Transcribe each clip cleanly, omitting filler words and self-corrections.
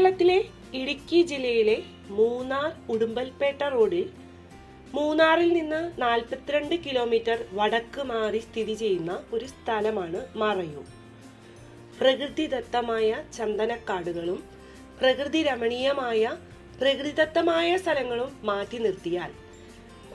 കേരളത്തിലെ ഇടുക്കി ജില്ലയിലെ മൂന്നാർ ഉടുമ്പൽപേട്ട റോഡിൽ മൂന്നാറിൽ നിന്ന് 42 കിലോമീറ്റർ വടക്ക് മാറി സ്ഥിതി ചെയ്യുന്ന ഒരു സ്ഥലമാണ് മറയൂർ. പ്രകൃതിദത്തമായ ചന്ദനക്കാടുകളും പ്രകൃതി രമണീയമായ പ്രകൃതിദത്തമായ സ്ഥലങ്ങളും മാറ്റി നിർത്തിയാൽ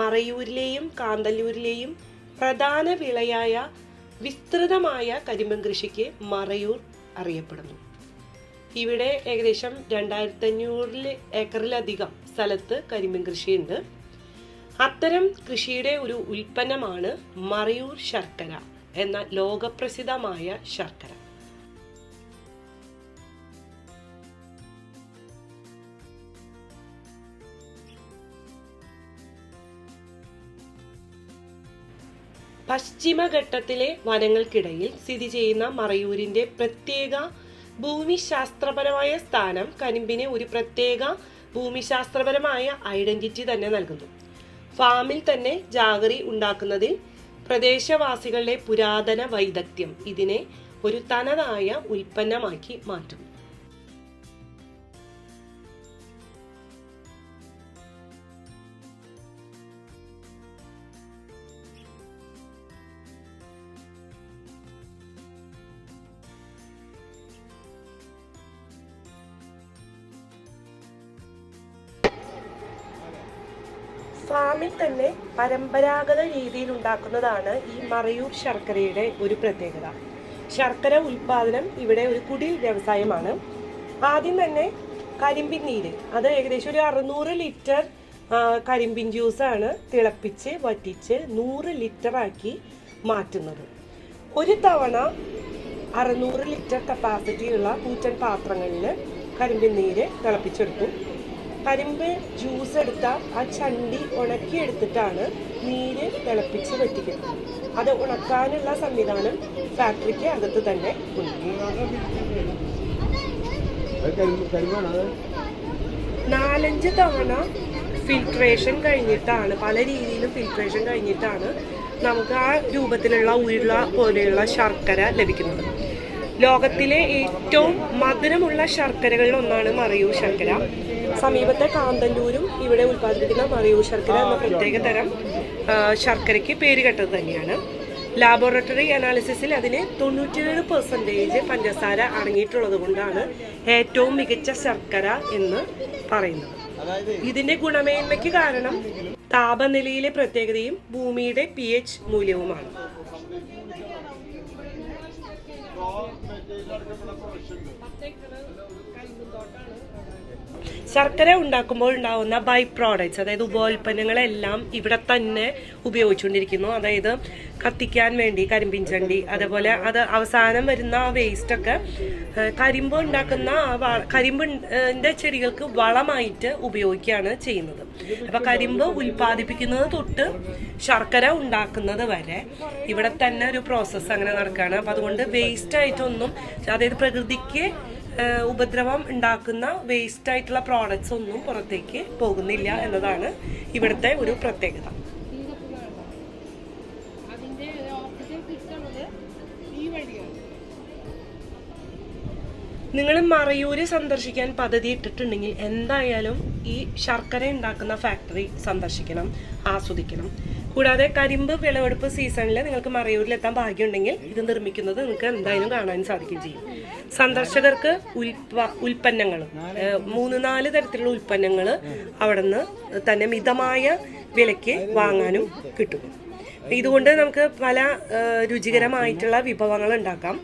മറയൂരിലെയും കാന്തല്ലൂരിലെയും പ്രധാന വിളയായ വിസ്തൃതമായ കരിമ്പൻ കൃഷിക്ക് മറയൂർ അറിയപ്പെടുന്നു. ഇവിടെ ഏകദേശം 2500 ഏക്കറിലധികം സ്ഥലത്ത് കരിമ്പൻ കൃഷിയുണ്ട്. അത്തരം കൃഷിയുടെ ഒരു ഉൽപ്പന്നമാണ് മറയൂർ ശർക്കര എന്ന ലോകപ്രസിദ്ധമായ ശർക്കര. പശ്ചിമഘട്ടത്തിലെ വനങ്ങൾക്കിടയിൽ സ്ഥിതി ചെയ്യുന്ന മറയൂരിന്റെ പ്രത്യേക ഭൂമിശാസ്ത്രപരമായ സ്ഥാനം കരിമ്പിന് ഒരു പ്രത്യേക ഭൂമിശാസ്ത്രപരമായ ഐഡന്റിറ്റി തന്നെ നൽകുന്നു. ഫാമിൽ തന്നെ ജാഗറി ഉണ്ടാക്കുന്നതിൽ പ്രദേശവാസികളുടെ പുരാതന വൈദഗ്ധ്യം ഇതിനെ ഒരു തനതായ ഉൽപ്പന്നമാക്കി മാറ്റുന്നു. ഫാമിൽ തന്നെ പരമ്പരാഗത രീതിയിൽ ഉണ്ടാക്കുന്നതാണ് ഈ മറയൂർ ശർക്കരയുടെ ഒരു പ്രത്യേകത. ശർക്കര ഉൽപാദനം ഇവിടെ ഒരു കുടിൽ വ്യവസായമാണ്. ആദ്യം തന്നെ കരിമ്പിൻ നീര്, അത് ഏകദേശം ഒരു 600 ലിറ്റർ കരിമ്പിൻ ജ്യൂസാണ് തിളപ്പിച്ച് വറ്റിച്ച് 100 ലിറ്റർ ആക്കി മാറ്റുന്നത്. ഒരു തവണ 600 ലിറ്റർ കപ്പാസിറ്റിയുള്ള കൂറ്റൻ പാത്രങ്ങളിൽ കരിമ്പിൻ നീര് തിളപ്പിച്ചെടുക്കും. കരിമ്പ് ജ്യൂസ് എടുത്ത ആ ചണ്ടി ഉണക്കിയെടുത്തിട്ടാണ് നീര് തിളപ്പിച്ച് വറ്റിക്കുന്നത്. അത് ഉണക്കാനുള്ള സംവിധാനം ഫാക്ടറിക്ക് അകത്ത് തന്നെ ഉണ്ട്. 4-5 തവണ ഫിൽട്രേഷൻ കഴിഞ്ഞിട്ടാണ്, പല രീതിയിലും ഫിൽട്രേഷൻ കഴിഞ്ഞിട്ടാണ് നമുക്ക് ആ രൂപത്തിലുള്ള ഉരുള പോലെയുള്ള ശർക്കര ലഭിക്കുന്നത്. ലോകത്തിലെ ഏറ്റവും മധുരമുള്ള ശർക്കരകളിൽ ഒന്നാണ് മറയൂർ ശർക്കര. സമീപത്തെ കാന്തല്ലൂരും ഇവിടെ ഉൽപ്പാദിപ്പിക്കുന്ന മറയൂർ ശർക്കര എന്ന പ്രത്യേക തരം ശർക്കരയ്ക്ക് പേരുകെട്ടത് തന്നെയാണ്. ലാബോറട്ടറി അനാലിസിസിൽ അതിന് 97% പഞ്ചസാര അടങ്ങിയിട്ടുള്ളത് കൊണ്ടാണ് ഏറ്റവും മികച്ച ശർക്കര എന്ന് പറയുന്നത്. ഇതിന്റെ ഗുണമേന്മയ്ക്ക് കാരണം താപനിലയിലെ പ്രത്യേകതയും ഭൂമിയുടെ pH മൂല്യവുമാണ്. ശർക്കര ഉണ്ടാക്കുമ്പോൾ ഉണ്ടാകുന്ന ബൈ പ്രോഡക്ട്സ്, അതായത് ഉപോൽപ്പന്നങ്ങളെല്ലാം ഇവിടെ തന്നെ ഉപയോഗിച്ചുകൊണ്ടിരിക്കുന്നു. അതായത് കത്തിക്കാൻ വേണ്ടി കരിമ്പിൻ ചണ്ടി, അതേപോലെ അത് അവസാനം വരുന്ന ആ വേസ്റ്റൊക്കെ കരിമ്പ് ഉണ്ടാക്കുന്ന കരിമ്പിന്റെ ചെടികൾക്ക് വളമായിട്ട് ഉപയോഗിക്കുകയാണ് ചെയ്യുന്നത്. അപ്പൊ കരിമ്പ് ഉൽപ്പാദിപ്പിക്കുന്നത് തൊട്ട് ശർക്കര ഉണ്ടാക്കുന്നത് വരെ ഇവിടെ തന്നെ ഒരു പ്രോസസ്സ് അങ്ങനെ നടക്കുകയാണ്. അപ്പൊ അതുകൊണ്ട് വേസ്റ്റ് ആയിട്ടൊന്നും, അതായത് പ്രകൃതിക്ക് ഉപദ്രവം ഉണ്ടാക്കുന്ന വേസ്റ്റ് ആയിട്ടുള്ള പ്രോഡക്ട്സ് ഒന്നും പുറത്തേക്ക് പോകുന്നില്ല എന്നതാണ് ഇവിടുത്തെ ഒരു പ്രത്യേകത. നിങ്ങൾ മറയൂര് സന്ദർശിക്കാൻ പദ്ധതി ഇട്ടിട്ടുണ്ടെങ്കിൽ എന്തായാലും ഈ ശർക്കര ഉണ്ടാക്കുന്ന ഫാക്ടറി സന്ദർശിക്കണം, ആസ്വദിക്കണം. കൂടാതെ കരിമ്പ് വിളവെടുപ്പ് സീസണിൽ നിങ്ങൾക്ക് മറയൂരിലെത്താൻ ഭാഗ്യമുണ്ടെങ്കിൽ ഇത് നിർമ്മിക്കുന്നത് നിങ്ങൾക്ക് എന്തായാലും കാണാൻ സാധിക്കുകയും ചെയ്യും. സന്ദർശകർക്ക് ഉൽപ്പന്നങ്ങളും 3-4 തരത്തിലുള്ള ഉൽപ്പന്നങ്ങൾ അവിടെ നിന്ന് തന്നെ മിതമായ വിലയ്ക്ക് വാങ്ങാനും കിട്ടും. ഇതുകൊണ്ട് നമുക്ക് പല രുചികരമായിട്ടുള്ള വിഭവങ്ങൾ ഉണ്ടാക്കാം.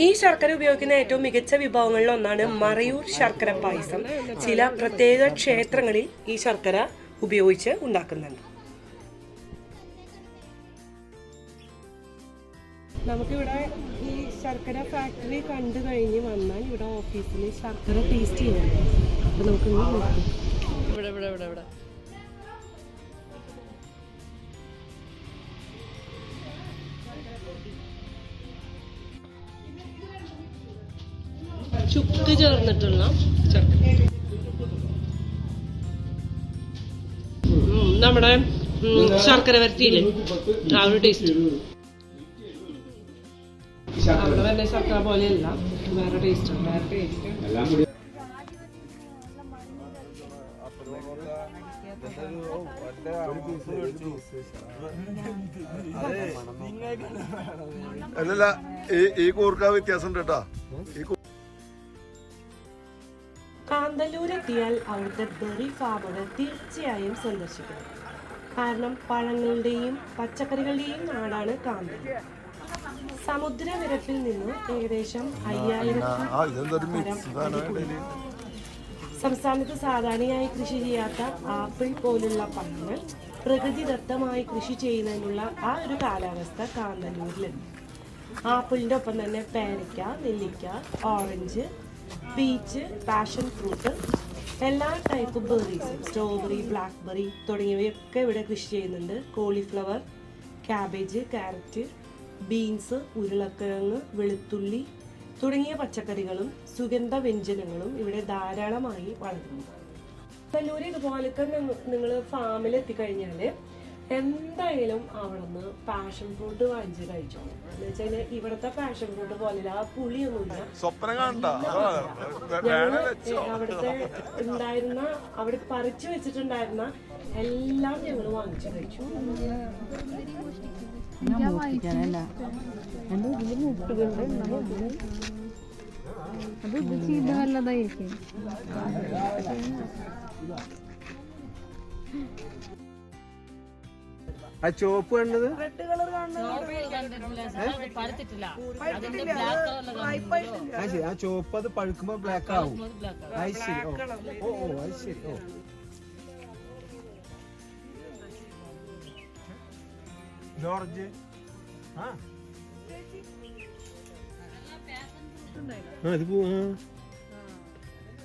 ഈ ശർക്കര ഉപയോഗിക്കുന്ന ഏറ്റവും മികച്ച വിഭവങ്ങളിൽ ഒന്നാണ് മറയൂർ ശർക്കര പായസം. ചില പ്രത്യേക ക്ഷേത്രങ്ങളിൽ ഈ ശർക്കര ഉപയോഗിച്ച് ഉണ്ടാക്കുന്നുണ്ട്. നമുക്കിവിടെ ഈ ശർക്കര ഫാക്ടറി കണ്ടു കഴിഞ്ഞ് വന്നാൽ ഇവിടെ ഓഫീസിൽ ശർക്കര ടേസ്റ്റ് ചെയ്യുന്നുണ്ട്. അപ്പൊ നമുക്ക് ഇവിടെ ചുക്ക് ചേർന്നിട്ടുള്ള ശർക്കര, നമ്മുടെ ശർക്കര വരട്ടിയില്ലേ ആ ഒരു ടേസ്റ്റ്. അവിടെ തന്നെ ശർക്കര പോലെയല്ല, വേറെ ടേസ്റ്റ്. അല്ലല്ല ഈ കൂർക്ക വ്യത്യാസം ഉണ്ട് കേട്ടാ. കാന്തല്ലൂരെത്തിയാൽ അവിടുത്തെ ബെറി ഫാമുകൾ തീർച്ചയായും സന്ദർശിക്കണം. കാരണം പഴങ്ങളുടെയും പച്ചക്കറികളുടെയും നാടാണ് കാന്തല്ലൂർ. സമുദ്രനിരപ്പിൽ നിന്ന് ഏകദേശം 5000 സംസ്ഥാനത്ത് സാധാരണയായി കൃഷി ചെയ്യാത്ത ആപ്പിൾ പോലുള്ള പഴങ്ങൾ പ്രകൃതിദത്തമായി കൃഷി ചെയ്യുന്നതിനുള്ള ആ ഒരു കാലാവസ്ഥ കാന്തല്ലൂരിലുണ്ട്. ആപ്പിളിൻ്റെ ഒപ്പം തന്നെ പേരയ്ക്ക, നെല്ലിക്ക, ഓറഞ്ച്, പീച്ച്, പാഷൻ ഫ്രൂട്ട്, എല്ലാ ടൈപ്പ് ബെറീസും, സ്ട്രോബെറി, ബ്ലാക്ക്ബെറി തുടങ്ങിയവയൊക്കെ ഇവിടെ കൃഷി ചെയ്യുന്നുണ്ട്. കോളിഫ്ലവർ, ക്യാബേജ്, ക്യാരറ്റ്, ബീൻസ്, ഉരുളക്കിഴങ്ങ്, വെളുത്തുള്ളി തുടങ്ങിയ പച്ചക്കറികളും സുഗന്ധ വ്യഞ്ജനങ്ങളും ഇവിടെ ധാരാളമായി വളരുന്നു. കല്ലൂർ ഇതുപോലൊക്കെ നിങ്ങൾ ഫാമിൽ എത്തിക്കഴിഞ്ഞാൽ എന്തായാലും അവിടെ നിന്ന് പാഷൻ ഫ്രൂട്ട് വാങ്ങിച്ച് കഴിച്ചോളൂ. എന്ന് വെച്ചാൽ ഇവിടുത്തെ പാഷൻ ഫ്രൂട്ട് പോലെ ആ പുളിയൊന്നുമില്ല. അവിടുത്തെ ഉണ്ടായിരുന്ന അവിടെ പറിച്ചു വെച്ചിട്ടുണ്ടായിരുന്ന എല്ലാം ഞങ്ങൾ വാങ്ങിച്ചു കഴിച്ചു. ആ ചോപ്പ് കണ്ടത് ആ ചോപ്പ് അത് പഴുക്കുമ്പോ ബ്ലാക്ക് ആവും. അത് ശരി. ഓ അത് ശരി. ഓ ജോർജ് ഇത്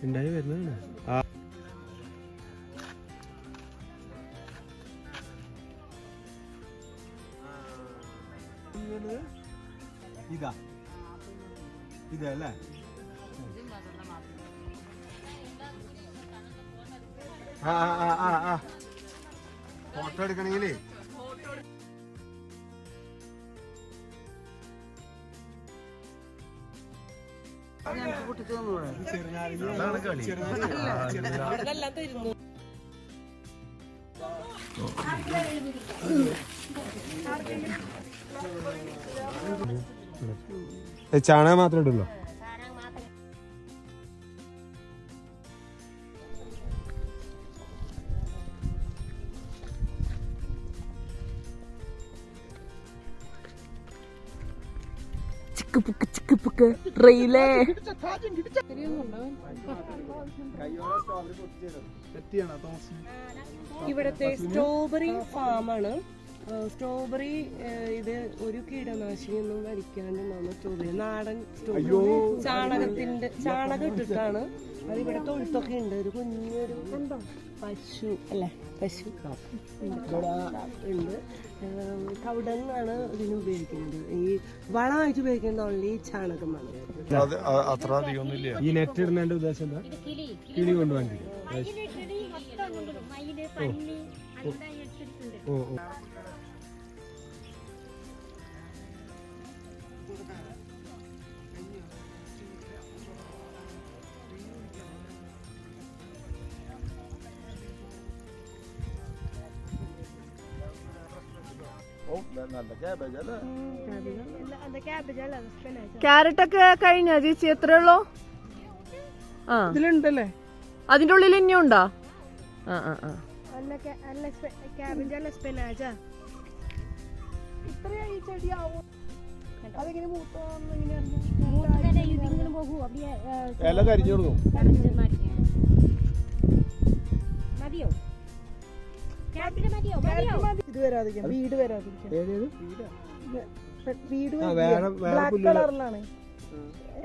ഉണ്ടായി വരുന്നതാണ്. ഇതല്ലേ ഫോട്ടോ എടുക്കണെങ്കിലേ ചാണകം മാത്രമേ ഇടുള്ളൂ. ഇവിടത്തെ സ്ട്രോബെറി ഫാമാണ്. സ്ട്രോബെറി ഇത് ഒരു കീടനാശിനിയൊന്നും വലിക്കാണ്ടുണ്ടാവുന്ന സ്ട്രോബെറി, നാടൻ സ്ട്രോബെറി, ചാണകം ഇട്ടിട്ടാണ്. അത് ഇവിടെ തൊഴുത്തൊക്കെ ഉണ്ട്. ഒരു കുഞ്ഞൊരു പശു അല്ലേ, പശു ഉണ്ട്. കൗഡങ്ങാണ് ഇതിന് ഉപയോഗിക്കുന്നത്. ഈ വളമായിട്ട് ഉപയോഗിക്കുന്നത് ഓൺലി ചാണകമാണ്. അത്ര അധികമൊന്നുമില്ല. ഈ നെറ്റ് ഇടുന്നതിന്റെ ഉദ്ദേശം എന്താ? കിളി കൊണ്ടുപോകാൻ. ഓ ക്യാരറ്റ് ഒക്കെ കഴിഞ്ഞ ചേച്ചി? എത്ര ഉള്ളൂ? ആ ഇതിലുണ്ടല്ലേ? അതിന്റെ ഉള്ളിൽ ഇനിയും ഉണ്ടോ? ഇല കരിഞ്ഞു കൊടുക്കും. ഇത് വരാതിരിക്കാം, വീട് വരാതിരിക്കാം. വീട് ബ്ലാക്ക് കളറിലാണ്.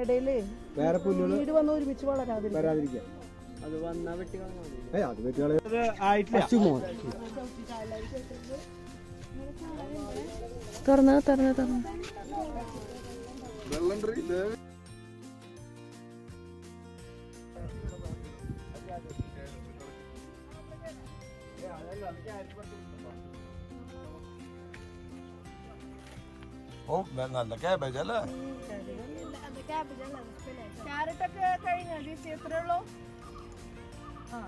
ഇടയില് വേറെ പുല്ലുകൾ വീട് വന്ന് ഒരുമിച്ച് വരാതിരിക്കാം. അത് വന്നാ വെട്ടി തുറന്ന് ഓ നല്ല ക്യാബേജ് അല്ലേ? ക്യാരറ്റ് ഒക്കെ കഴിഞ്ഞ ചേച്ചി? എത്ര ഉള്ളൂ?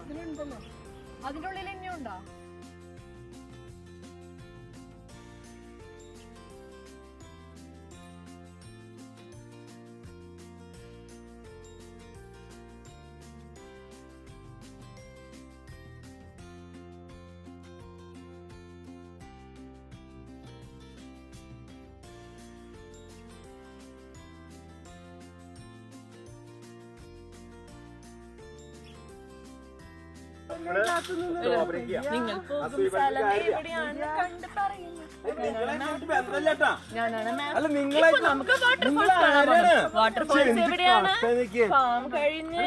ഇതിലുണ്ടല്ലോ. അതിനുള്ളിൽ ഇനിയുണ്ടോ? നിങ്ങൾ പോകും സ്ഥലം എവിടെയാണെന്ന് കണ്ട് പറയുന്നു. വാട്ടർഫോൾസ് എവിടെയാണ്? ഫാം കഴിഞ്ഞ്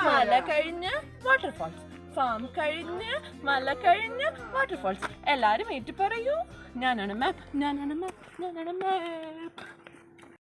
മല കഴിഞ്ഞ് വാട്ടർഫോൾസ്, ഫാം കഴിഞ്ഞ് മല കഴിഞ്ഞ് വാട്ടർഫോൾസ്. എല്ലാരും ഏറ്റു പറയൂ, ഞാനാണ് മാപ്പ്, ഞാനാണ് മാപ്പ്, ഞാനാണ് മാപ്പ്.